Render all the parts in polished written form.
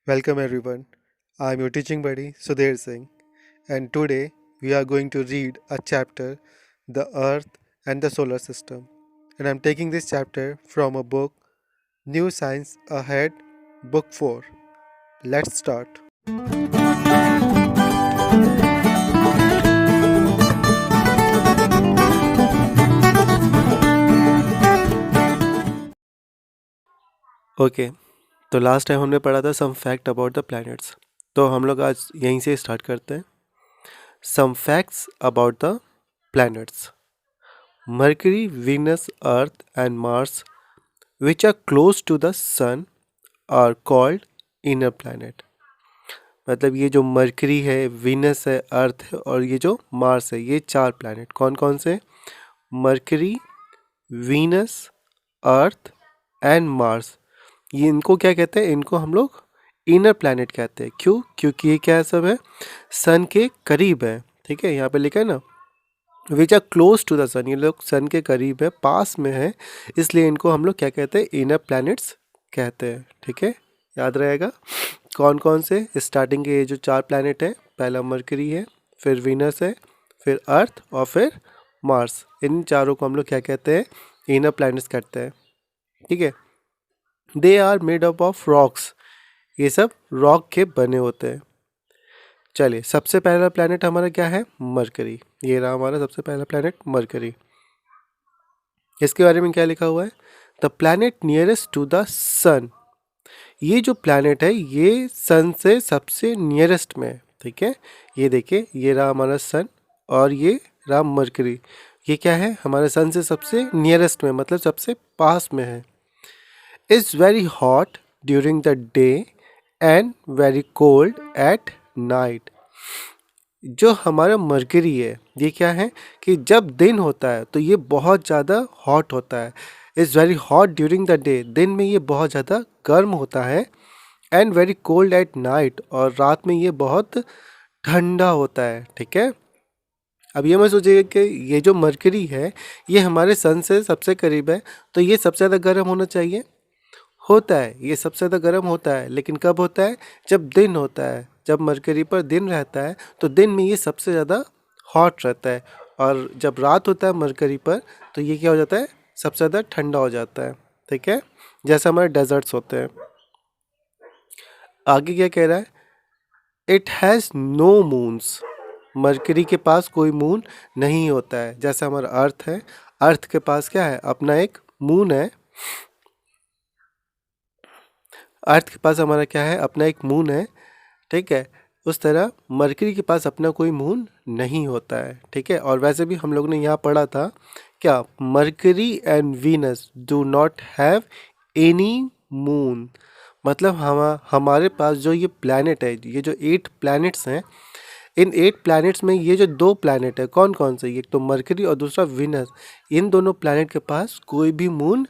Welcome everyone. I'm your teaching buddy Sudhir Singh, and today we are going to read a chapter, The Earth and the Solar System. And I'm taking this chapter from a book, New Science Ahead, Book 4. Let's start. Okay, तो last time हमने पढ़ा था some fact about the planets. तो हम लोग आज यहीं से स्टार्ट करते हैं। Some facts about the planets. Mercury, Venus, Earth and Mars which are close to the sun are called inner planet। मतलब ये जो मरकरी है, वीनस है, अर्थ है और ये जो मार्स है, ये चार प्लैनेट कौन कौन से? Mercury, Venus, Earth and Mars. ये इनको क्या कहते हैं? इनको हम लोग इनर प्लैनेट कहते हैं। क्यों? क्योंकि ये क्या सब है? सन के करीब है। ठीक है, यहाँ पे लिखा है ना, which are close to the sun. ये लोग सन के करीब है, पास में है, इसलिए इनको हम लोग क्या कहते हैं? इनर प्लैनेट्स कहते हैं। ठीक है, याद रहेगा। कौन कौन से? स्टार्टिंग के ये जो चार प्लैनेट है, पहला मरकरी है, फिर वीनस है, फिर अर्थ और फिर मार्स। इन चारों को हम लोग क्या कहते हैं? इनर प्लैनेट्स कहते हैं। ठीक है, they are made up of rocks. ये सब रॉक के बने होते हैं। चलिए, सबसे पहला प्लैनेट हमारा क्या है? मरकरी। ये रहा हमारा सबसे पहला प्लैनेट मरकरी। इसके बारे में क्या लिखा हुआ है? The planet nearest to the sun. ये जो प्लैनेट है ये सन से सबसे नियरेस्ट में है। ठीक है, ये देखिए, ये रहा हमारा सन और ये रहा मरकरी। ये क्या है? हमारे सन से सबसे नियरेस्ट में, मतलब सबसे पास में है। Is very hot during the day and very cold at night. जो हमारा मरकरी है ये क्या है कि जब दिन होता है तो ये बहुत ज़्यादा हॉट होता है। Is very hot during the day, दिन में ये बहुत ज़्यादा गर्म होता है। And very cold at night, और रात में ये बहुत ठंडा होता है। ठीक है, अब ये मत सोचिएगा कि ये जो मरकरी है ये हमारे सन से सबसे करीब है तो ये सबसे ज़्यादा गर्म होना चाहिए। होता है, ये सबसे ज़्यादा गर्म होता है, लेकिन कब होता है? जब दिन होता है। जब मरकरी पर दिन रहता है तो दिन में ये सबसे ज़्यादा हॉट रहता है, और जब रात होता है मरकरी पर तो ये क्या हो जाता है? सबसे ज़्यादा ठंडा हो जाता है। ठीक है, जैसे हमारे डेजर्ट्स होते हैं। आगे क्या कह रहा है? It has no moons. Mercury के पास कोई मून नहीं होता है। जैसे हमारा अर्थ है, अर्थ के पास क्या है? अपना एक मून है। अर्थ के पास हमारा क्या है? अपना एक मून है। ठीक है, उस तरह मरकरी के पास अपना कोई मून नहीं होता है। ठीक है, और वैसे भी हम लोग ने यहाँ पढ़ा था क्या? Mercury and Venus do not have any moon. मतलब हमारे पास जो ये प्लैनेट है, ये जो 8 प्लैनेट्स हैं, इन 8 प्लैनेट्स में ये जो 2 प्लैनेट है, कौन कौन से? एक तो मरकरी और दूसरा वीनस। इन दोनों प्लैनेट के पास कोई भी मून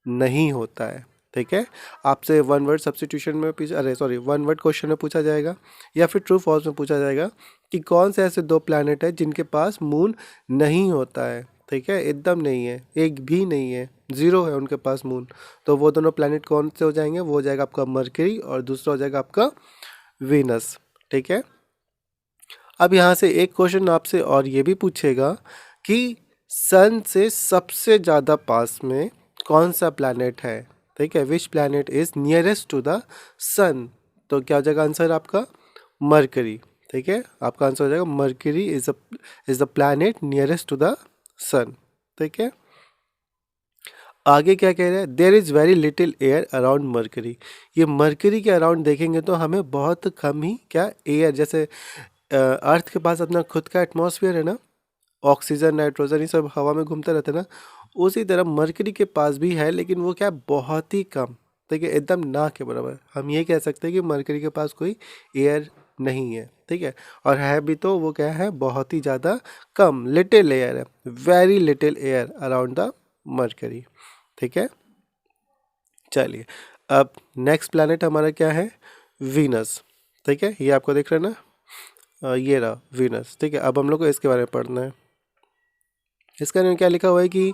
नहीं होता है। ठीक है, आपसे वन वर्ड सब्स्टिट्यूशन में वन वर्ड क्वेश्चन में पूछा जाएगा या फिर ट्रू फॉल्स में पूछा जाएगा कि कौन से ऐसे 2 प्लैनेट है जिनके पास मून नहीं होता है। ठीक है, एकदम नहीं है, एक भी नहीं है, ज़ीरो है उनके पास मून। तो वो दोनों प्लैनेट कौन से हो जाएंगे? वो हो जाएगा आपका मरकरी और दूसरा हो जाएगा आपका वीनस। ठीक है, अब यहाँ से एक क्वेश्चन आपसे और ये भी पूछेगा कि सन से सबसे ज़्यादा पास में कौन सा प्लैनेट है? ठीक है, which planet is nearest to the sun. तो क्या हो जाएगा आंसर आपका? मरकरी। ठीक है, आपका आंसर हो जाएगा Mercury is the planet nearest to the sun. ठीक है, आगे क्या कह रहा है? There is very little air around Mercury. ये मरकरी के अराउंड देखेंगे तो हमें बहुत कम ही क्या एयर, जैसे अर्थ के पास अपना खुद का एटमॉस्फेयर है ना, ऑक्सीजन, नाइट्रोजन, ये सब हवा में घूमते रहते हैं ना, उसी तरह मरकरी के पास भी है, लेकिन वो क्या? बहुत ही कम। ठीक है, एकदम ना के बराबर। हम ये कह सकते हैं कि मरकरी के पास कोई एयर नहीं है। ठीक है, और है भी तो वो क्या है? बहुत ही ज़्यादा कम, लिटिल एयर है, very little air around the mercury. ठीक है, चलिए, अब नेक्स्ट प्लैनेट हमारा क्या है? वीनस। ठीक है, ये आपको दिख रहा है ना, ये रहा वीनस। ठीक है, अब हम लोग को इसके बारे में पढ़ना है। इसके बारे में क्या लिखा हुआ है कि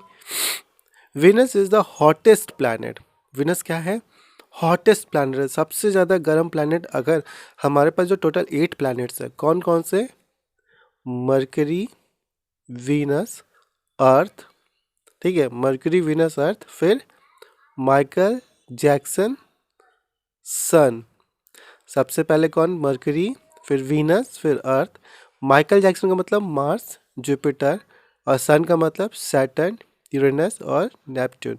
Venus is the hottest planet. Venus क्या है? हॉटेस्ट प्लैनेट है, सबसे ज़्यादा गर्म प्लैनेट। अगर हमारे पास जो टोटल 8 प्लैनेट्स है, कौन कौन से? मरकरी, वीनस, अर्थ, ठीक है, मरकरी, वीनस, अर्थ, फिर माइकल जैक्सन, सन। सबसे पहले कौन? मरकरी, फिर वीनस, फिर अर्थ। माइकल जैक्सन का मतलब मार्स, जुपिटर, और सन का मतलब सैटर्न, यूरेनस और नेपट्टून।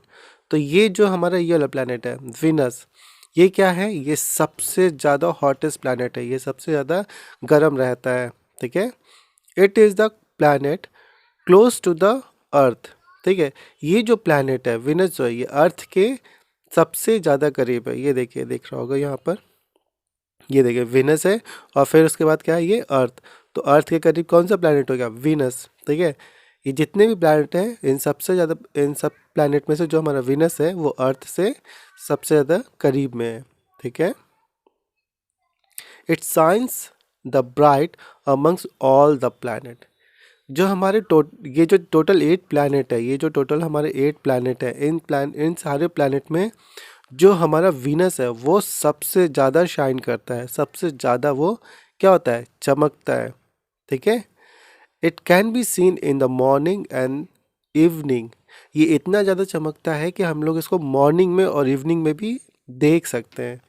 तो ये जो हमारा ये वाला प्लैनेट है वीनस, ये क्या है? ये सबसे ज़्यादा हॉटेस्ट प्लैनेट है, ये सबसे ज़्यादा गर्म रहता है, ठीक है। It is the planet close to the earth, ठीक है। ये जो प्लैनेट है विनस जो है, ये अर्थ के सबसे ज़्यादा करीब है। ये देखिए, देख रहा होगा यहाँ पर, ये देखिए विनस है, और फिर उसके बाद क्या है? ये अर्थ। तो अर्थ के करीब कौन सा प्लैनेट हो गया? विनस, ठीक है। ये जितने भी प्लैनेट हैं, इन सबसे ज़्यादा, इन सब प्लैनेट में से जो हमारा विनस है वो अर्थ से सबसे ज़्यादा करीब में है, ठीक है। It shines the bright amongst all the planet. जो हमारे ये जो टोटल 8 प्लैनेट है, ये जो टोटल हमारे 8 प्लैनेट है, इन सारे प्लैनेट में जो हमारा वीनस है वो सबसे ज़्यादा शाइन करता है, सबसे ज़्यादा वो क्या होता है? चमकता है, ठीक है। It can be seen in the morning and evening. ये इतना ज़्यादा चमकता है कि हम लोग इसको मॉर्निंग में और इवनिंग में भी देख सकते हैं।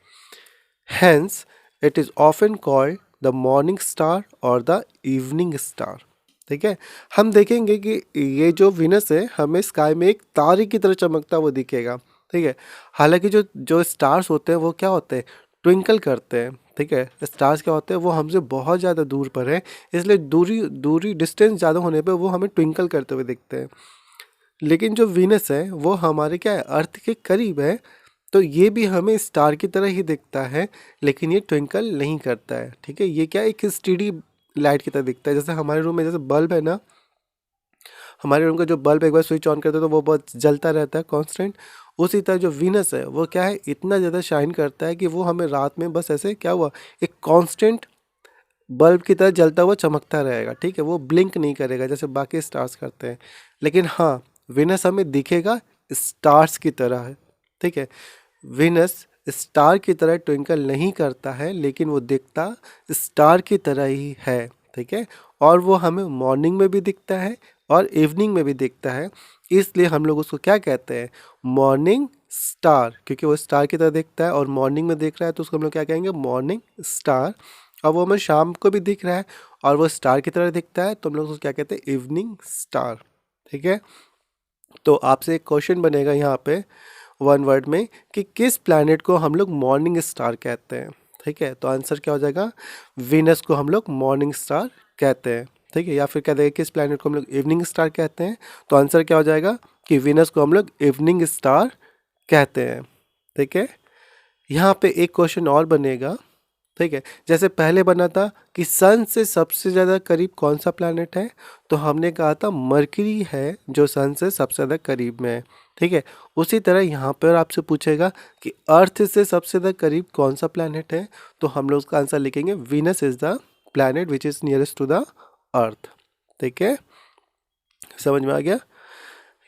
Hence it is often called the morning star और द इवनिंग स्टार, ठीक है। हम देखेंगे कि ये जो विनस है हमें स्काई में एक तारे की तरह चमकता हुआ दिखेगा, ठीक है। हालांकि जो जो स्टार्स होते हैं वो क्या होते हैं? ट्विंकल करते हैं, ठीक है। स्टार्स क्या होते हैं? वो हमसे बहुत ज़्यादा दूर पर है, इसलिए दूरी दूरी डिस्टेंस ज़्यादा होने पे वो हमें ट्विंकल करते हुए दिखते हैं। लेकिन जो वीनस है वो हमारे क्या है? अर्थ के करीब है, तो ये भी हमें स्टार की तरह ही दिखता है, लेकिन ये ट्विंकल नहीं करता है, ठीक है। ये क्या है? एक स्टेडी लाइट की तरह दिखता है। जैसे हमारे रूम में जैसे बल्ब है ना, हमारे रूम का जो बल्ब एक बार स्विच ऑन करते हैं तो वो बहुत जलता रहता है कांस्टेंट, उसी तरह जो वीनस है वो क्या है? इतना ज़्यादा शाइन करता है कि वो हमें रात में बस ऐसे क्या हुआ, एक कांस्टेंट बल्ब की तरह जलता हुआ चमकता रहेगा, ठीक है। वो ब्लिंक नहीं करेगा जैसे बाकी स्टार्स करते हैं, लेकिन हाँ, वीनस हमें दिखेगा स्टार्स की तरह है, ठीक है। वीनस स्टार की तरह ट्विंकल नहीं करता है, लेकिन वो दिखता स्टार की तरह ही है, ठीक है। और वो हमें मॉर्निंग में भी दिखता है और इवनिंग में भी दिखता है, इसलिए हम लोग उसको क्या कहते हैं? मॉर्निंग स्टार, क्योंकि वो स्टार की तरह दिखता है और मॉर्निंग में दिख रहा है, तो उसको हम लोग क्या कहेंगे? Morning star. और वो हमें शाम को भी दिख रहा है और वो स्टार की तरह दिखता है, तो हम लोग उसको क्या कहते हैं? इवनिंग स्टार, ठीक है। तो आपसे एक क्वेश्चन बनेगा यहाँ पे वन वर्ड में कि किस प्लैनेट को हम लोग मॉर्निंग स्टार कहते हैं, ठीक है। तो आंसर क्या हो जाएगा? वीनस को हम लोग मॉर्निंग स्टार कहते हैं, ठीक है। या फिर कह देंगे किस प्लैनेट को हम लोग इवनिंग स्टार कहते हैं, तो आंसर क्या हो जाएगा? कि वीनस को हम लोग इवनिंग स्टार कहते हैं, ठीक है। यहाँ पे एक क्वेश्चन और बनेगा, ठीक है। जैसे पहले बना था कि सन से सबसे ज़्यादा करीब कौन सा प्लैनेट है, तो हमने कहा था मरकरी है जो सन से सबसे ज़्यादा करीब में है, ठीक है। उसी तरह यहाँ पर आपसे पूछेगा कि अर्थ से सबसे ज़्यादा करीब कौन सा प्लैनेट है, तो हम लोग उसका आंसर लिखेंगे Venus is the planet which is nearest to the earth, ठीक है। समझ में आ गया?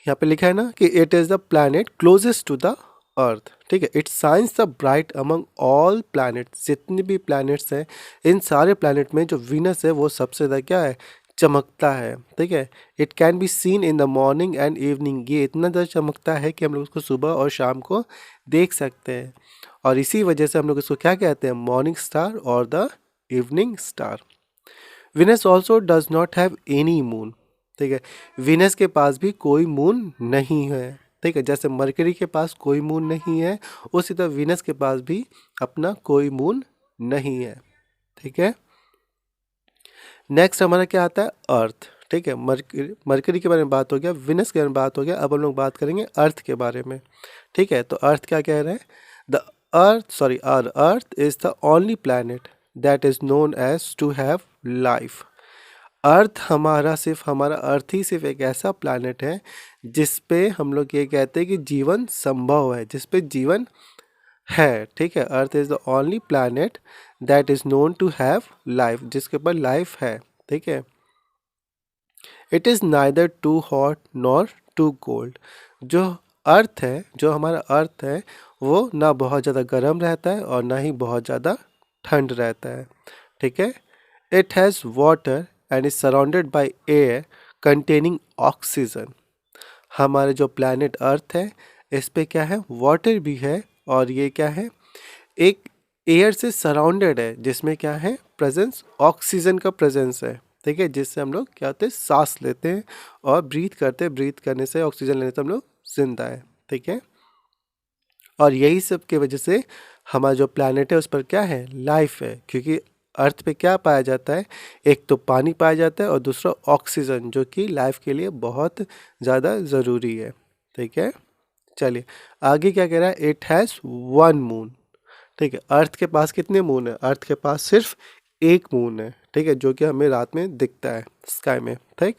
यहाँ पे लिखा है ना कि it is the planet closest to the earth, ठीक है। It shines the bright among all planets. जितने भी प्लैनेट्स हैं, इन सारे प्लैनेट में जो वीनस है वो सबसे ज़्यादा क्या है? चमकता है, ठीक है। It can be seen in the morning and evening. ये इतना ज़्यादा चमकता है कि हम लोग उसको सुबह और शाम को देख सकते हैं, और इसी वजह से हम लोग इसको क्या कहते हैं? मॉर्निंग स्टार और the evening star. Venus also does not have any moon, ठीक है। विनस के पास भी कोई मून नहीं है, ठीक है। जैसे मरकरी के पास कोई मून नहीं है, उसी तरह विनस के पास भी अपना कोई मून नहीं है, ठीक है। नेक्स्ट हमारा क्या आता है? अर्थ, ठीक है। मरकरी के बारे में बात हो गया, विनस के बारे में बात हो गया, अब हम लोग बात करेंगे अर्थ के बारे में, ठीक है। तो अर्थ क्या कह रहे हैं? The our earth is the only planet that is known as to have life. Earth हमारा, सिर्फ हमारा अर्थ ही सिर्फ एक ऐसा प्लैनेट है जिस पे हम लोग ये कहते हैं कि जीवन संभव है, जिस पे जीवन है, ठीक है। Earth is the only planet that is known to have life, जिसके ऊपर लाइफ है, ठीक है। It is neither too hot nor too cold. जो अर्थ है, जो हमारा अर्थ है, वो ना बहुत ज़्यादा गर्म रहता है और ना ही बहुत ज़्यादा ठंड रहता है, ठीक है। It has water and is surrounded by air containing oxygen. हमारे जो प्लैनेट अर्थ है इस पे क्या है, वाटर भी है और ये क्या है, एक एयर से सराउंडेड है जिसमें क्या है, प्रेजेंस ऑक्सीजन का प्रेजेंस है, ठीक है, जिससे हम लोग क्या होते हैं, सांस लेते हैं और ब्रीथ करते हैं, ब्रीथ करने से ऑक्सीजन लेने से हम लोग जिंदा है, ठीक है। और यही सब की वजह से हमारा जो प्लैनेट है उस पर क्या है, लाइफ है, क्योंकि अर्थ पे क्या पाया जाता है, एक तो पानी पाया जाता है और दूसरा ऑक्सीजन, जो कि लाइफ के लिए बहुत ज़्यादा ज़रूरी है, ठीक है। चलिए आगे क्या कह रहा है, इट हैज़ वन मून, ठीक है। अर्थ के पास कितने मून है, अर्थ के पास सिर्फ एक मून है, ठीक है, जो कि हमें रात में दिखता है स्काई में, ठीक।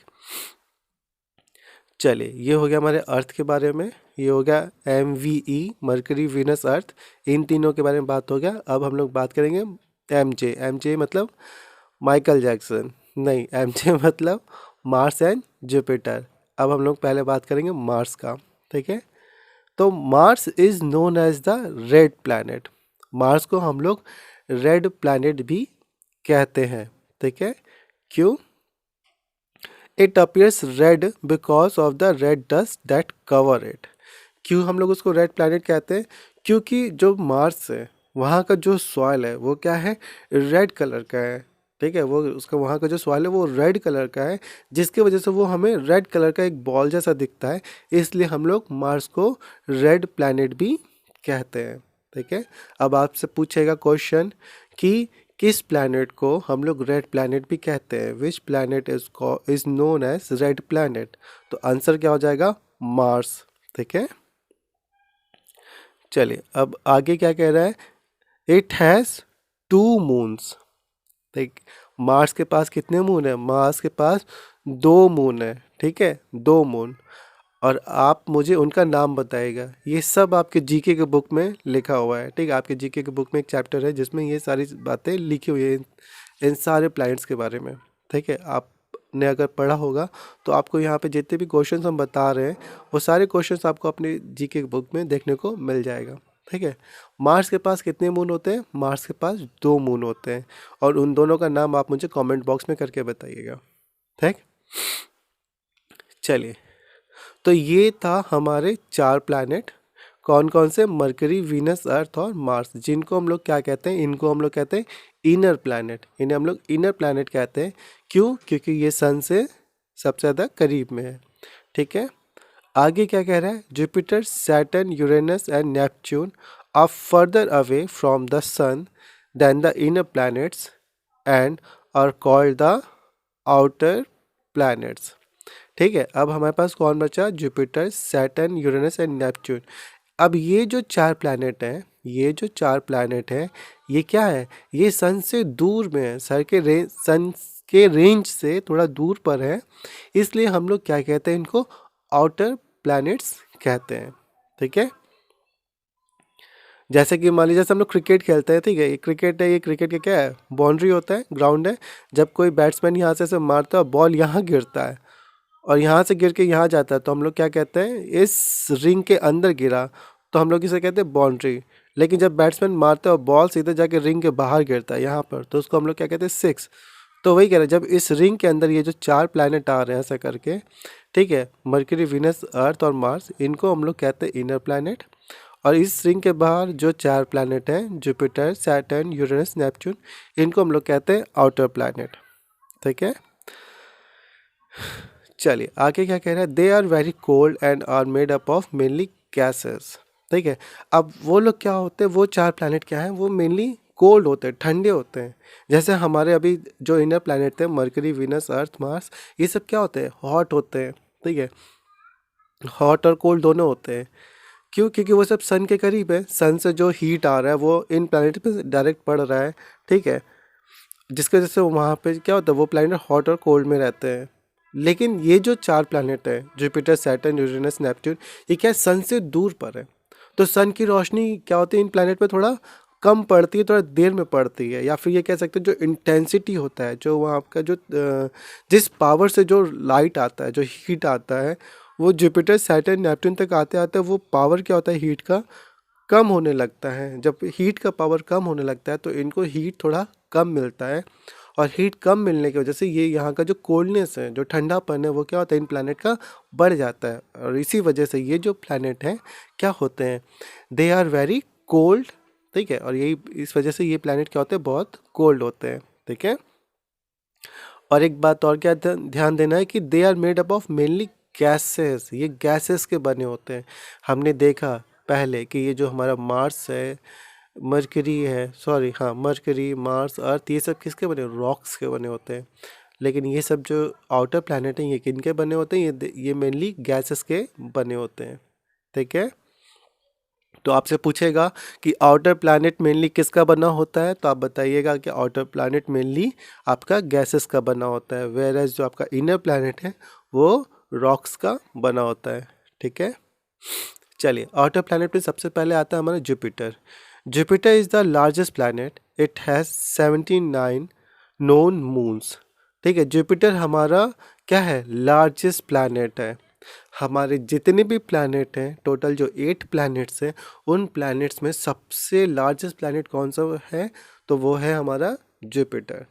चलिए ये हो गया हमारे अर्थ के बारे में, ये हो गया MVE, मरकरी, वीनस, अर्थ, इन तीनों के बारे में बात हो गया। अब हम लोग बात करेंगे MJ मतलब माइकल जैक्सन, नहीं, MJ मतलब मार्स एंड जुपिटर। अब हम लोग पहले बात करेंगे मार्स का, ठीक है। तो Mars is known as the red planet, Mars को हम लोग रेड प्लैनेट भी कहते हैं, ठीक है। क्यों, it appears red because of the red dust that cover it. क्यों हम लोग उसको रेड प्लैनेट कहते हैं, क्योंकि जो मार्स है वहाँ का जो सॉइल है वो क्या है, रेड कलर का है, ठीक है। वो उसका वहाँ का जो सॉइल है वो रेड कलर का है, जिसकी वजह से वो हमें रेड कलर का एक बॉल जैसा दिखता है, इसलिए हम लोग मार्स को रेड प्लैनेट भी कहते हैं, ठीक है। अब आपसे पूछेगा क्वेश्चन कि किस प्लैनेट को हम लोग रेड प्लैनेट भी कहते हैं, which planet is known as red planet, तो आंसर क्या हो जाएगा, मार्स, ठीक है। चलिए अब आगे क्या कह रहा है, इट हैज़ टू मून्स, ठीक। मार्स के पास कितने मून है, मार्स के पास दो मून है, ठीक है, दो मून। और आप मुझे उनका नाम बताइएगा, ये सब आपके जीके के बुक में लिखा हुआ है, ठीक है। आपके जीके के बुक में एक चैप्टर है जिसमें ये सारी बातें लिखी हुई है इन सारे प्लैनेट्स के बारे में, ठीक है। आपने अगर पढ़ा होगा तो आपको यहाँ पे जितने भी क्वेश्चंस हम बता रहे हैं वो सारे क्वेश्चंस आपको अपने जीके के बुक में देखने को मिल जाएगा, ठीक है। मार्स के पास कितने मून होते हैं, मार्स के पास दो मून होते हैं, और उन दोनों का नाम आप मुझे कमेंट बॉक्स में करके बताइएगा, ठीक। चलिए तो ये था हमारे चार प्लैनेट, कौन कौन से, मरकरी, वीनस, अर्थ और मार्स, जिनको हम लोग क्या कहते हैं, इनको हम लोग कहते हैं इनर प्लैनेट, इन्हें हम लोग इनर प्लैनेट कहते हैं। क्यों, क्योंकि ये सन से सबसे ज़्यादा करीब में है, ठीक है। आगे क्या कह रहा है, Jupiter, Saturn, Uranus and Neptune are further away from the sun than the inner planets and are called the outer planets, ठीक है। अब हमारे पास कौन बचा, Jupiter, Saturn, Uranus and Neptune. अब ये जो चार प्लैनेट हैं, ये जो चार प्लैनेट हैं, ये क्या है, ये सन से दूर में है, सन के रेंज से थोड़ा दूर पर है, इसलिए हम लोग क्या कहते हैं, इनको आउटर प्लैनेट्स कहते हैं, ठीक है। जैसे कि मान लीजिए जैसे हम लोग क्रिकेट खेलते हैं, ठीक है, ये क्रिकेट है, ये क्रिकेट का क्या है, बाउंड्री होता है, ग्राउंड है। जब कोई बैट्समैन यहाँ से ऐसे मारता है, बॉल यहाँ गिरता है और यहाँ से गिर के यहाँ जाता है, तो हम लोग क्या कहते हैं, इस रिंग के अंदर गिरा, तो हम लोग इसे कहते हैं बाउंड्री। लेकिन जब बैट्समैन मारता है और बॉल सीधे जाके रिंग के बाहर गिरता है यहाँ पर, तो उसको हम लोग क्या कहते हैं, सिक्स। तो वही कह रहे हैं, जब इस रिंग के अंदर ये जो चार प्लैनेट आ रहे हैं ऐसा करके, ठीक है, मरकरी, वीनस, अर्थ और मार्स, इनको हम लोग कहते हैं इनर प्लैनेट। और इस रिंग के बाहर जो चार प्लैनेट हैं, जुपिटर, सैटर्न, यूरेनस, नेपच्यून, इनको हम लोग कहते हैं आउटर प्लैनेट, ठीक है। चलिए आगे क्या कह रहा है, they are very cold and are made up of mainly gases, ठीक है। अब वो लोग क्या होते हैं, वो चार प्लैनेट क्या हैं, वो मेनली कोल्ड होते हैं, ठंडे होते हैं। जैसे हमारे अभी जो इनर प्लैनेट थे, मरकरी, वीनस, अर्थ, मार्स, ये सब क्या होते हैं, हॉट होते हैं, ठीक है, हॉट और कोल्ड दोनों होते हैं। क्यों, क्योंकि वो सब सन के करीब है, सन से जो हीट आ रहा है वो इन प्लैनेट पे डायरेक्ट पड़ रहा है, ठीक है, जिसकी वजह से वहाँ पे क्या होता है, वो प्लैनेट हॉट और कोल्ड में रहते हैं। लेकिन ये जो चार प्लैनेट है, जुपिटर, सैटर्न, यूरेनस, नेपच्यून, ये क्या है, सन से दूर पर है, तो सन की रोशनी क्या होती है, इन प्लैनेट पे थोड़ा कम पड़ती है, थोड़ा देर में पड़ती है, या फिर ये कह सकते हैं जो इंटेंसिटी होता है, जो वहाँ आपका जो जिस पावर से जो लाइट आता है, जो हीट आता है, वो जुपिटर, सैटर्न, नेपच्यून तक आते आते वो पावर क्या होता है हीट का, कम होने लगता है, जब हीट का पावर कम होने लगता है तो इनको हीट थोड़ा कम मिलता है, और हीट कम मिलने की वजह से ये यहाँ का जो कोल्डनेस है, जो ठंडापन है, वो क्या होता है इन प्लैनेट का बढ़ जाता है, और इसी वजह से ये जो प्लैनेट हैं क्या होते हैं, दे आर वेरी कोल्ड। ठीक है, और यही इस वजह से ये प्लैनेट क्या होते हैं, बहुत कोल्ड होते हैं। ठीक है, और एक बात और क्या ध्यान देना है कि they are made up of mainly gases, ये गैसेस के बने होते हैं। हमने देखा पहले कि ये जो हमारा मार्स है, मरकरी है, सॉरी हाँ, मरकरी, मार्स, अर्थ, ये सब किसके बने, रॉक्स के बने होते हैं। लेकिन ये सब जो आउटर प्लैनेट हैं ये किनके बने होते हैं, ये मेनली गैसेस के बने होते हैं। ठीक है, तो आपसे पूछेगा कि आउटर प्लैनेट मेनली किसका बना होता है, तो आप बताइएगा कि आउटर प्लैनेट मेनली आपका गैसेस का बना होता है, वेयर एज जो आपका इनर प्लैनेट है वो रॉक्स का बना होता है। ठीक है, चलिए आउटर प्लैनेट में सबसे पहले आता है हमारा Jupiter. Jupiter is the largest planet, it has 79 known moons. ठीक है, जुपिटर हमारा क्या है, लार्जेस्ट प्लैनेट है। हमारे जितने भी प्लैनेट हैं, टोटल जो 8 प्लैनेट्स हैं, उन प्लैनेट्स में सबसे लार्जेस्ट प्लैनेट कौन सा है, तो वो है हमारा जुपिटर।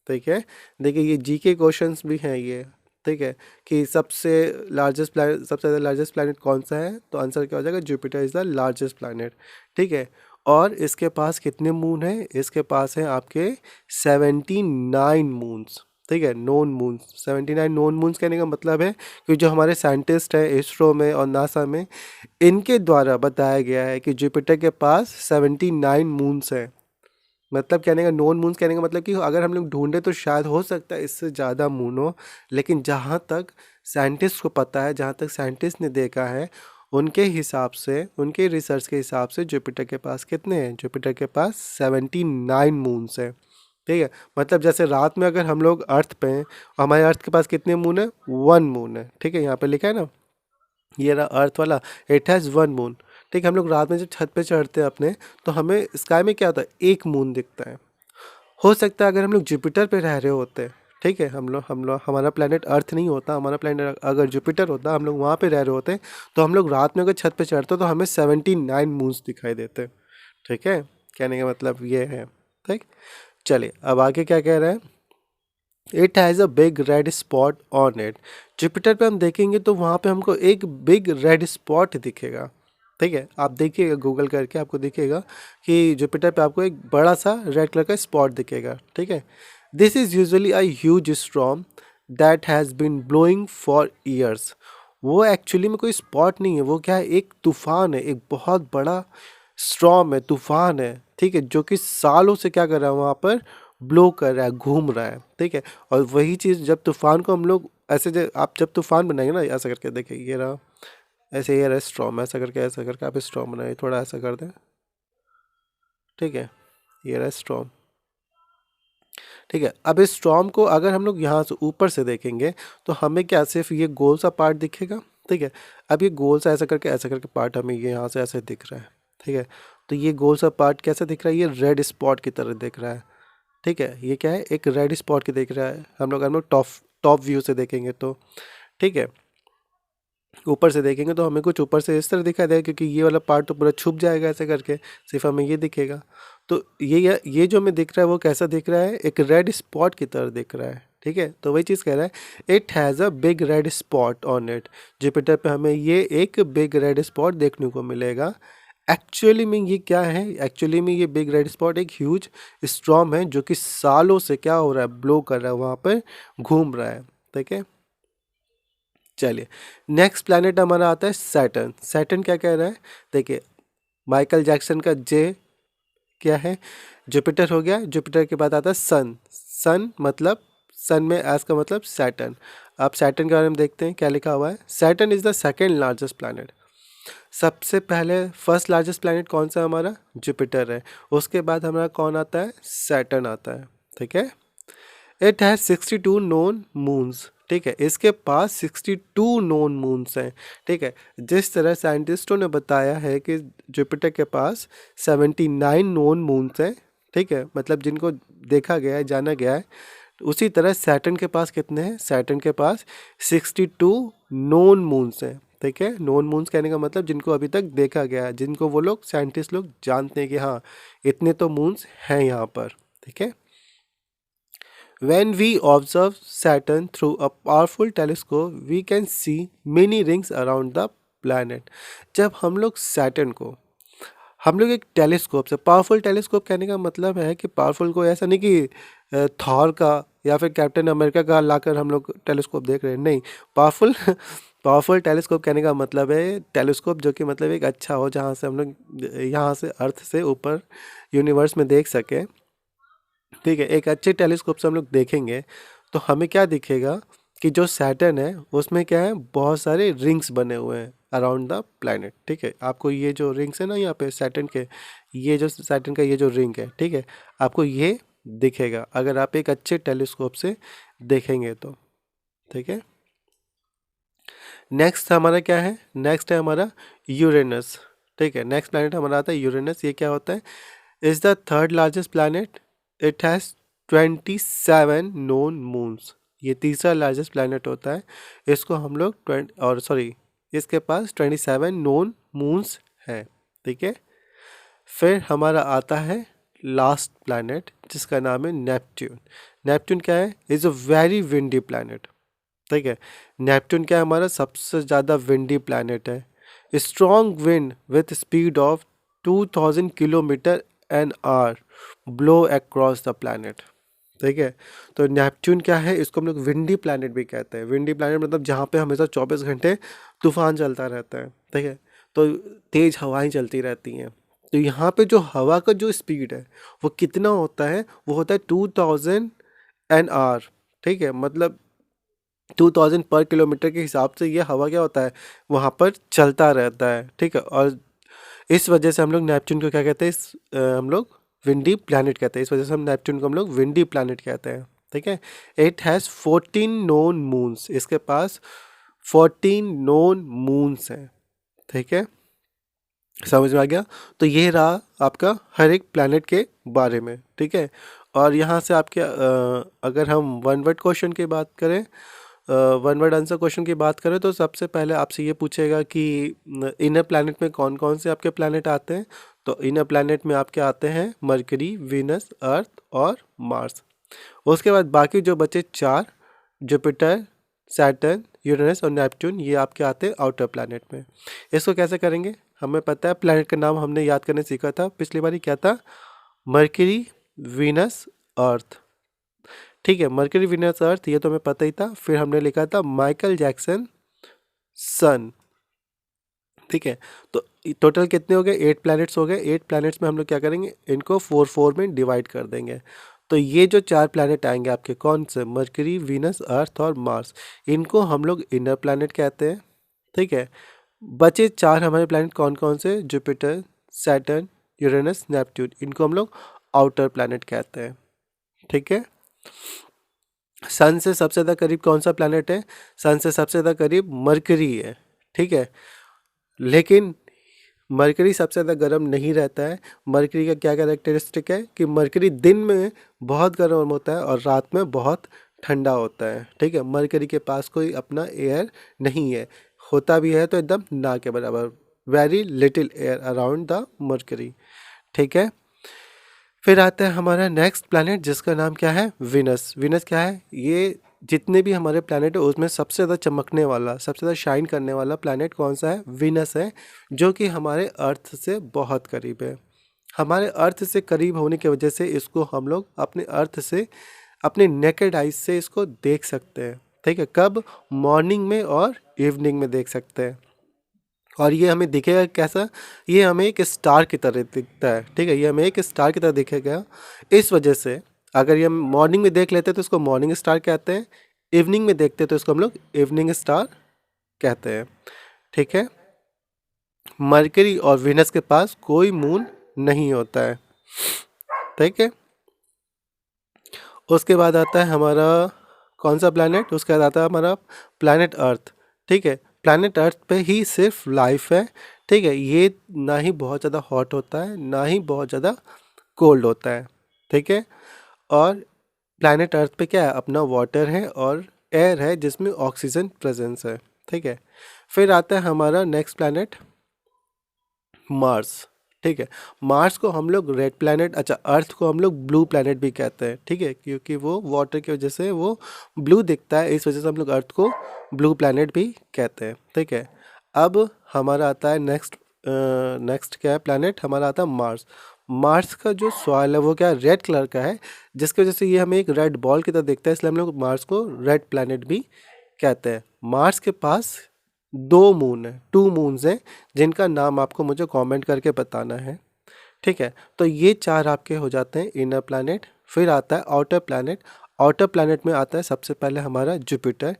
ठीक है, देखिए ये जीके क्वेश्चंस भी हैं ये। ठीक है, कि सबसे लार्जेस्ट प्लैनेट, सबसे ज़्यादा लार्जेस्ट प्लैनेट कौन सा है, तो आंसर क्या हो जाएगा, Jupiter is the largest planet. ठीक है, और इसके पास कितने मून हैं, इसके पास हैं आपके 79 मून्स। ठीक है, नोन मून्स, 79 नोन मून्स कहने का मतलब है कि जो हमारे साइंटिस्ट हैं इसरो में और नासा में, इनके द्वारा बताया गया है कि जुपिटर के पास 79 मून्स हैं। मतलब कहने का, नोन मून्स कहने का मतलब कि अगर हम लोग ढूंढे तो शायद हो सकता है इससे ज़्यादा मून हो, लेकिन जहाँ तक साइंटिस्ट को पता है, जहाँ तक साइंटिस्ट ने देखा है, उनके हिसाब से, उनके रिसर्च के हिसाब से जुपिटर के पास कितने हैं, जुपिटर के पास 79 मून्स हैं। ठीक है, मतलब जैसे रात में अगर हम लोग अर्थ पे हैं, हमारे अर्थ के पास कितने मून है, 1 मून है। ठीक है, यहाँ पे लिखा है ना, ये रहा अर्थ वाला, इट हैज़ 1 मून। ठीक है, हम लोग रात में जब छत पे चढ़ते हैं अपने, तो हमें स्काई में क्या होता है, एक मून दिखता है। हो सकता है अगर हम लोग जुपिटर पे रह रहे होते, ठीक है, हम लोग हमारा प्लेनेट अर्थ नहीं होता, हमारा प्लेनेट अगर जुपिटर होता, हम लोग वहाँ पे रह रहे होते, तो हम लोग रात में अगर छत पे चढ़ते तो हमें 79 मून्स दिखाई देते। ठीक है, कहने का मतलब ये है। ठीक, चलिए अब आगे क्या कह रहे हैं, it has a big red spot on it. Jupiter पे हम देखेंगे तो वहाँ पे हमको एक बिग रेड स्पॉट दिखेगा। ठीक है, आप देखिएगा गूगल करके, आपको दिखेगा कि जुपिटर पे आपको एक बड़ा सा रेड कलर का स्पॉट दिखेगा। ठीक है, this is usually a huge storm that has been blowing for years. वो एक्चुअली में कोई स्पॉट नहीं है, वो क्या है, एक तूफान है, एक बहुत बड़ा स्टॉर्म है, तूफान है। ठीक है, जो कि सालों से क्या कर रहा है, वहाँ पर ब्लो कर रहा है, घूम रहा है। ठीक है, और वही चीज़ जब तूफान को हम लोग ऐसे, आप जब तूफान बनाएंगे ना, ऐसा करके देखिए, ये रहा, ऐसे ये रहा स्ट्रॉम, ऐसा करके आप स्ट्रॉम बनाइए, थोड़ा ऐसा कर दें। ठीक है, ये रहा स्ट्रॉम। ठीक है, अब इस स्ट्रॉम को अगर हम लोग यहाँ से ऊपर से देखेंगे तो हमें क्या सिर्फ ये गोल सा पार्ट दिखेगा। ठीक है, अब ये गोल सा ऐसा करके पार्ट हमें ये यहाँ से ऐसे दिख रहा है। ठीक है, तो ये गोल सा पार्ट कैसा दिख रहा है, ये रेड स्पॉट की तरह दिख रहा है। ठीक है, ये क्या है, एक रेड स्पॉट की दिख रहा है, हम लोग टॉप टॉप व्यू से देखेंगे तो। ठीक है, ऊपर से देखेंगे तो हमें कुछ ऊपर से इस तरह दिखाई देगा, क्योंकि ये वाला पार्ट तो पूरा छुप जाएगा ऐसे करके, सिर्फ हमें ये दिखेगा। तो ये जो हमें दिख रहा है वो कैसा दिख रहा है, एक रेड स्पॉट की तरह दिख रहा है। ठीक है, तो वही चीज़ कह रहा है, it has a big red spot on it. Jupiter पे हमें ये एक बिग रेड स्पॉट देखने को मिलेगा। एक्चुअली में ये क्या है, एक्चुअली में ये बिग रेड स्पॉट एक ह्यूज स्टॉर्म है, जो कि सालों से क्या हो रहा है, ब्लो कर रहा है, वहाँ पर घूम रहा है। ठीक है, चलिए नेक्स्ट प्लैनेट हमारा आता है सैटर्न। सैटर्न क्या कह रहा है, देखिए माइकल जैक्सन का जे क्या है, जुपिटर हो गया, जुपिटर के बाद आता है सन। सन मतलब, सन में एस का मतलब सैटर्न। अब सैटर्न के बारे में देखते हैं क्या लिखा हुआ है। Saturn is the second largest planet. सबसे पहले फर्स्ट लार्जेस्ट प्लैनेट कौन सा है हमारा, जुपिटर है। उसके बाद हमारा कौन आता है, सैटर्न आता है। ठीक है, इट हैज़ 62 नोन मून्स। ठीक है, इसके पास 62 नोन मून्स हैं। ठीक है, जिस तरह साइंटिस्टों ने बताया है कि जुपिटर के पास 79 नोन मून्स हैं, ठीक है, मतलब जिनको देखा गया है, जाना गया है, उसी तरह सैटर्न के पास कितने हैं, सैटर्न के पास 62 नोन मून्स हैं। ठीक है। नोन मून्स कहने का मतलब जिनको अभी तक देखा गया है, जिनको वो लोग साइंटिस्ट लोग जानते हैं कि हाँ इतने तो मून्स हैं यहाँ पर, ठीक है। When we observe Saturn through a powerful telescope, we can see many rings around the planet. जब हम लोग एक टेलीस्कोप से, पावरफुल टेलीस्कोप कहने का मतलब है कि पावरफुल को ऐसा नहीं कि थॉर का या फिर कैप्टन अमेरिका का लाकर हम लोग टेलीस्कोप देख रहे हैं, नहीं। पावरफुल पावरफुल टेलीस्कोप कहने का मतलब है टेलीस्कोप जो कि मतलब एक अच्छा हो, जहाँ से हम लोग यहाँ से अर्थ से ऊपर यूनिवर्स में देख सकें, ठीक है। एक अच्छे टेलीस्कोप से हम लोग देखेंगे तो हमें क्या दिखेगा कि जो सैटर्न है उसमें क्या है, बहुत सारे रिंग्स बने हुए हैं अराउंड द प्लैनेट, ठीक है। आपको ये जो रिंग्स है ना यहाँ पे सैटर्न के, ये जो सैटर्न का ये जो रिंग है, ठीक है, आपको ये दिखेगा अगर आप एक अच्छे टेलीस्कोप से देखेंगे तो, ठीक है। नेक्स्ट हमारा क्या है, नेक्स्ट है हमारा यूरेनस, ठीक है। नेक्स्ट प्लैनेट हमारा आता है यूरेनस। ये क्या होता है, is the third largest planet, it has 27 known moons. ये तीसरा लार्जेस्ट प्लैनेट होता है, इसको हम लोग इसके पास 27 नोन मून्स हैं, ठीक है। फिर हमारा आता है लास्ट प्लैनेट जिसका नाम है नेपट्यून। नेपट्यून क्या है, is a very windy planet, ठीक है। नेपट्यून क्या है, हमारा सबसे ज़्यादा विंडी प्लैनेट है। Strong wind with speed of 2000 kilometre an hour blow across the planet, ठीक है। तो नेपट्यून क्या है, इसको हम लोग विंडी प्लैनेट भी कहते हैं। विंडी प्लैनेट मतलब जहाँ पे हमेशा 24 घंटे तूफान चलता रहता है, ठीक है, तो तेज़ हवाएं चलती रहती हैं। तो यहाँ पे जो हवा का जो स्पीड है वो कितना होता है, वो होता है 2000 एन आवर, ठीक है। मतलब 2000 पर किलोमीटर के हिसाब से ये हवा क्या होता है, वहाँ पर चलता रहता है, ठीक है। और इस वजह से हम लोग नेपच्यून को क्या कहते हैं, हम लोग विंडी प्लैनेट कहते हैं। इस वजह से हम नेपच्यून को हम लोग विंडी प्लैनेट कहते हैं, ठीक है। इट हैज़ 14 नोन मून्स, इसके पास 14 नोन मून्स हैं, ठीक है। समझ में आ गया। तो ये रहा आपका हर एक प्लैनेट के बारे में, ठीक है। और यहाँ से आपके अगर हम वन वर्ड क्वेश्चन की बात करें, वन वर्ड आंसर क्वेश्चन की बात करें, तो सबसे पहले आपसे ये पूछेगा कि इनर प्लैनेट में कौन कौन से आपके प्लैनेट आते हैं। तो इनर प्लैनेट में आपके आते हैं मरकरी, वीनस, अर्थ और मार्स। उसके बाद बाकी जो बचे चार, जुपिटर, सैटर्न, यूरेनस और नेपट्यून, ये आपके आते हैं आउटर प्लैनेट में। इसको कैसे करेंगे, हमें पता है प्लैनेट का नाम हमने याद करने सीखा था पिछली बार, क्या था, मरकरी, वीनस, अर्थ, ठीक है। मरकरी, वीनस, अर्थ ये तो हमें पता ही था। फिर हमने लिखा था माइकल जैक्सन सन, ठीक है। तो टोटल कितने हो गए, 8 प्लैनेट्स हो गए। 8 प्लैनेट्स में हम लोग क्या करेंगे, इनको 4 में डिवाइड कर देंगे। तो ये जो 4 प्लैनेट आएंगे आपके कौन से, मरकरी, वीनस, अर्थ और मार्स, इनको हम लोग इनर प्लैनेट कहते हैं, ठीक है। बचे 4 हमारे प्लैनेट कौन कौन से, जुपिटर, सैटर्न, यूरेनस, नेपट्यून, इनको हम लोग आउटर प्लैनेट कहते हैं, ठीक है। सन से सबसे ज़्यादा करीब कौन सा प्लैनेट है, सन से सबसे ज़्यादा करीब मरकरी है, ठीक है। लेकिन मरकरी सबसे ज़्यादा गर्म नहीं रहता है। मरकरी का क्या कैरेक्टरिस्टिक है कि मरकरी दिन में बहुत गर्म होता है और रात में बहुत ठंडा होता है, ठीक है। मरकरी के पास कोई अपना एयर नहीं है, होता भी है तो एकदम ना के बराबर, very little air around the mercury, ठीक है। फिर आता है हमारा नेक्स्ट प्लैनेट जिसका नाम क्या है, विनस। विनस क्या है, ये जितने भी हमारे प्लैनेट है उसमें सबसे ज़्यादा चमकने वाला, सबसे ज़्यादा शाइन करने वाला प्लैनेट कौन सा है, विनस है, जो कि हमारे अर्थ से बहुत करीब है। हमारे अर्थ से करीब होने की वजह से इसको हम लोग अपने अर्थ से, अपने नेकेड आइज से इसको देख सकते हैं, ठीक है। कब, मॉर्निंग में और इवनिंग में देख सकते हैं। और ये हमें दिखेगा कैसा, ये हमें एक स्टार की तरह दिखता है, ठीक है। ये हमें एक स्टार की तरह दिखेगा। इस वजह से अगर ये हम मॉर्निंग में देख लेते हैं तो इसको मॉर्निंग स्टार कहते हैं, इवनिंग में देखते हैं तो इसको हम लोग इवनिंग स्टार कहते हैं, ठीक है। मरकरी और विनस के पास कोई मून नहीं होता है, ठीक है। उसके बाद आता है हमारा कौन सा प्लैनेट, उसके बाद आता है हमारा प्लैनेट अर्थ, ठीक है। प्लैनेट अर्थ पे ही सिर्फ लाइफ है, ठीक है। ये ना ही बहुत ज़्यादा हॉट होता है ना ही बहुत ज़्यादा कोल्ड होता है, ठीक है। और प्लैनेट अर्थ पे क्या है, अपना वाटर है और एयर है जिसमें ऑक्सीजन प्रेजेंस है, ठीक है। फिर आता है हमारा नेक्स्ट प्लैनेट मार्स। ठीक है, मार्स को हम लोग रेड प्लैनेट, अच्छा अर्थ को हम लोग ब्लू प्लैनेट भी कहते हैं। ठीक है, क्योंकि वो वाटर की वजह से वो ब्लू दिखता है, इस वजह से हम लोग अर्थ को ब्लू प्लैनेट भी कहते हैं। ठीक है, अब हमारा आता है नेक्स्ट क्या है प्लैनेट, हमारा आता है मार्स। मार्स का जो सॉइल है वो क्या है, रेड कलर का है, जिसकी वजह से ये हमें एक रेड बॉल की तरह दिखता है, इसलिए हम लोग मार्स को रेड प्लैनेट भी कहते हैं। मार्स के पास 2 मून है, 2 मून्स हैं, जिनका नाम आपको मुझे कमेंट करके बताना है। ठीक है, तो ये 4 आपके हो जाते हैं इनर प्लैनेट। फिर आता है आउटर प्लैनेट। आउटर प्लैनेट में आता है सबसे पहले हमारा जुपिटर।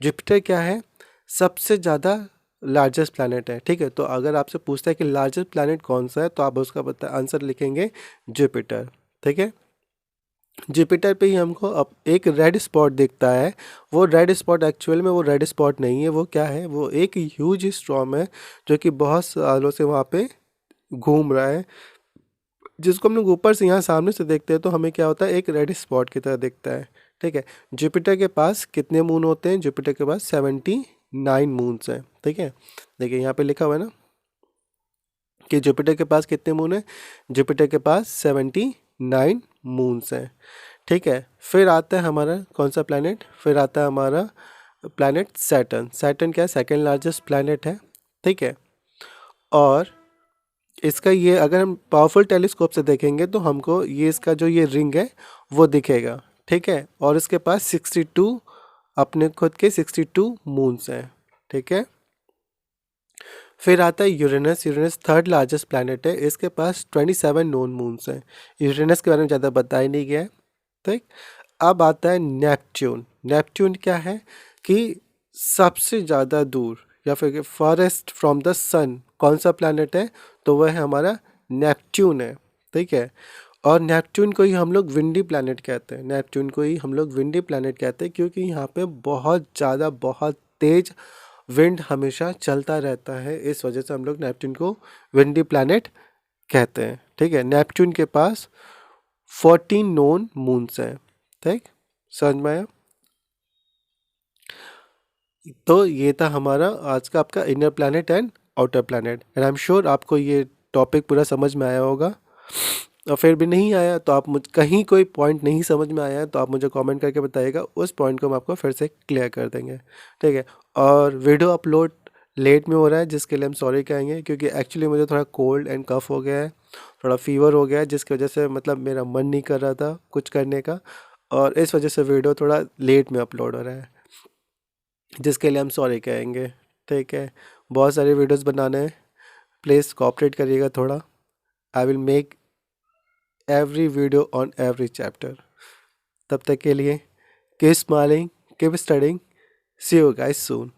जुपिटर क्या है, सबसे ज़्यादा लार्जेस्ट प्लैनेट है। ठीक है, तो अगर आपसे पूछता है कि लार्जेस्ट प्लैनेट कौन सा है, तो आप उसका आंसर लिखेंगे जुपिटर। ठीक है, जुपिटर पे ही हमको अब एक रेड स्पॉट दिखता है। वो रेड स्पॉट एक्चुअल में वो रेड स्पॉट नहीं है, वो क्या है, वो एक ह्यूज स्टॉर्म है जो कि बहुत सालों से वहाँ पे घूम रहा है, जिसको हम लोग ऊपर से यहाँ सामने से देखते हैं तो हमें क्या होता है, एक रेड स्पॉट की तरह दिखता है। ठीक है, जुपिटर के पास कितने मून होते हैं, जुपिटर के पास 79 मून्स हैं। ठीक है, देखिए यहाँ पे लिखा हुआ है ना कि जुपिटर के पास कितने मून हैं, जुपिटर के पास 79 मून्स हैं। ठीक है, फिर आता है हमारा कौन सा प्लैनेट, फिर आता है हमारा प्लैनेट सैटर्न। सैटर्न क्या है, सेकंड लार्जेस्ट प्लैनेट है। ठीक है, और इसका ये अगर हम पावरफुल टेलीस्कोप से देखेंगे तो हमको ये इसका जो ये रिंग है वो दिखेगा। ठीक है, और इसके पास 62 अपने खुद के 62 मून्स हैं। ठीक है, फिर आता है Uranus. Uranus third largest planet है, इसके पास 27 नोन मून्स हैं। यूरेनस के बारे में ज़्यादा बताया नहीं गया है। ठीक, अब आता है नेपच्यून। नेपच्यून क्या है कि सबसे ज़्यादा दूर या फिर फॉरेस्ट फ्रॉम द सन कौन सा प्लैनेट है, तो वह है हमारा नेपच्यून है। ठीक है, और नेपच्यून को ही हम लोग विंडी प्लैनेट कहते हैं। नेपच्यून को ही हम लोग विंडी प्लैनेट कहते हैं क्योंकि यहाँ पे बहुत ज़्यादा बहुत तेज विंड हमेशा चलता रहता है, इस वजह से हम लोग नेपच्यून को विंडी प्लैनेट कहते हैं। ठीक है, नेपच्यून के पास 14 नोन मून्स हैं। ठीक, समझ में आया। तो ये था हमारा आज का आपका inner planet and outer planet, and I am sure आपको ये टॉपिक पूरा समझ में आया होगा। और फिर भी नहीं आया तो आप मुझ कहीं कोई पॉइंट नहीं समझ में आया है तो आप मुझे कमेंट करके बताइएगा, उस पॉइंट को हम आपको फिर से क्लियर कर देंगे। ठीक है, और वीडियो अपलोड लेट में हो रहा है जिसके लिए हम सॉरी कहेंगे, क्योंकि एक्चुअली मुझे थोड़ा कोल्ड एंड कफ हो गया है, थोड़ा फीवर हो गया है, जिसकी वजह से मतलब मेरा मन नहीं कर रहा था कुछ करने का, और इस वजह से वीडियो थोड़ा लेट में अपलोड हो रहा है, जिसके लिए हम सॉरी कहेंगे। ठीक है, बहुत सारे वीडियोस बनाने हैं, प्लीज़ कोऑपरेट करिएगा थोड़ा। I will make every video on every chapter. तब तक के लिए keep smiling, keep studying. See you guys soon.